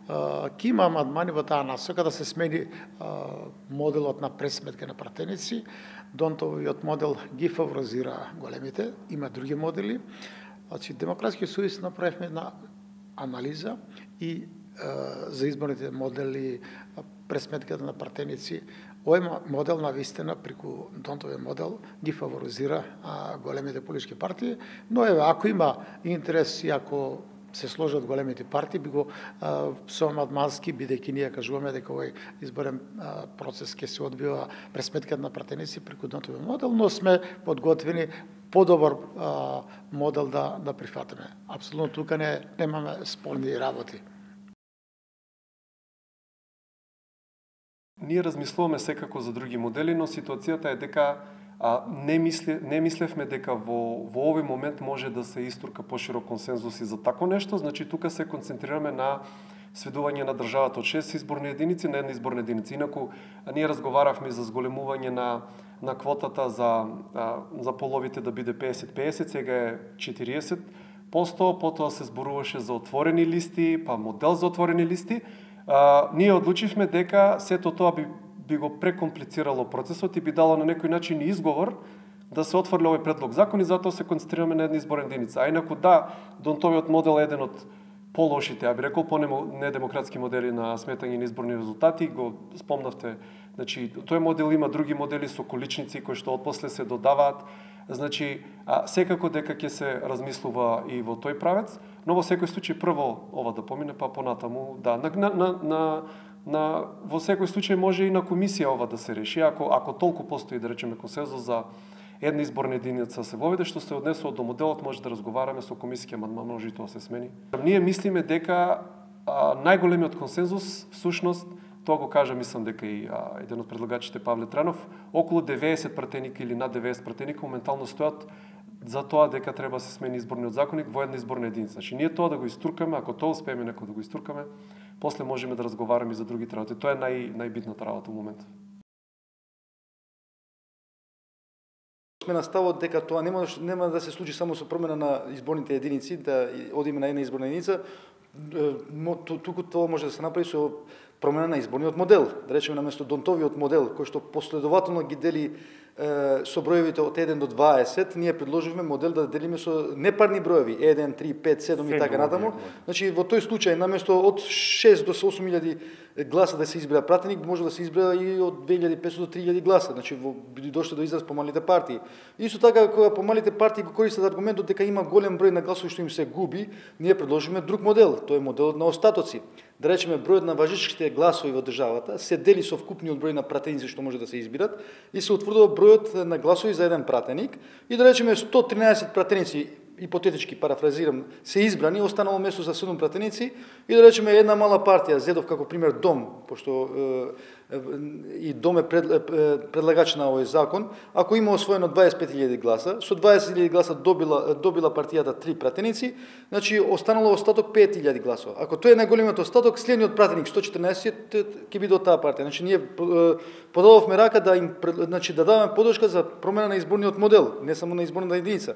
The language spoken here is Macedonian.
ќе има амандмани во таа насока да се смени моделот на пресметка на пратеници. Донтовиот модел ги фаворизира големите, има други модели. Значи, Демократски сојуз направивме една анализа и за изборните модели, пресметката на пратеници. Овој модел на вистина, преку Донтовиот модел, ги фаворизира големите политички партии, но еве, ако има интерес и ако се сложат големите партии, би го со амандмански, бидејќи ние кажуваме дека овој изборен процес ќе се одвива пресметката на пратеници преку Донтовиот модел, но сме подготвени подобар модел да прифатиме. Апсолутно тука немаме спорни работи. Ние размислуваме секако за други модели, но ситуацијата е дека не мислевме дека во овој момент може да се истурка поширок консензус и за тако нешто, значи тука се концентрираме на сведување на државата од 6 изборни единици на една изборна единица. Инаку, ние разговаравме за зголемување на квотата за половите да биде 50-50, сега е 40%, потоа се зборуваше за отворени листи, па модел за отворени листи. Ние одлучивме дека сето тоа би го прекомплицирало процесот и би дало на некој начин изговор да се отфрли овој предлог закон и затоа се концентрираме на една изборна единица. А инаку да, Донтовиот модел е еден од полошите, би рекол, недемократски модели на сметање на изборни резултати, го спомнавте. Значи, тој модел има други модели со количници кои што отпосле се додаваат. Значи, секако дека ќе се размислува и во тој правец, но во секој случај прво ова да помине, па понатаму, да, во секој случај може и на комисија ова да се реши, ако толку постои, да речеме, консензус за една изборна единица се воведе, што се однесува до моделот, може да разговараме со комисија, амандман може и тоа се смени. Ние мислиме дека најголемиот консензус, всушност, тоа го кажа, мислам дека и еден од предлагачите Павле Транов, околу 90 пратеника или над 90 пратеника моментално стојат за тоа дека треба да се смени изборниот законник во една изборна единица. Значи, ние тоа да го истуркаме, ако тоа успееме некој да го истуркаме, после можеме да разговараме и за другите работи. Тоа е најбитната работа во моментот. Сме на ставот дека тоа нема да се случи само со промена на изборните единици, да одиме на една изборна единица, туку тоа може да се направи со промена на изборниот модел. Да речеме, наместо Донтовиот модел, кој што последователно ги дели со броевите од 1 до 20, ние предложивме модел да делиме со непарни броеви, 1, 3, 5, 7 и така натаму. Значи, во тој случај, наместо од 6 до 8.000 гласа да се избира пратеник, може да се избира и од 2.500 до 3.000 гласа. Значи, би дошле до израз помалите партии. Исто така, кога помалите партии го користат аргументот дека има голем број на гласови што им се губи, ние предложиме друг модел. Тој е моделот на остатоци. Да речеме, бројот на важечките гласови во државата се дели со вкупниот број на пратеници што може да се избират и се утврдува бројот на гласови за еден пратеник и да речеме 113 пратеници, ипотетички парафразирам, се избрани, останало место за 7 пратеници и да речеме една мала партија, зедов како пример Дом, пошто и Дом е предлагач на овој закон, ако има освоено 25.000 гласа, со 20.000 гласа добила партијата 3 пратеници, значи останало остаток 5.000 гласova. Ако тој е најголемиот остаток, следниот пратеник 114 ќе биде од таа партија. Значи ние подадовме рака да им, значи да даваме подршка за промена на изборниот модел, не само на изборната единица,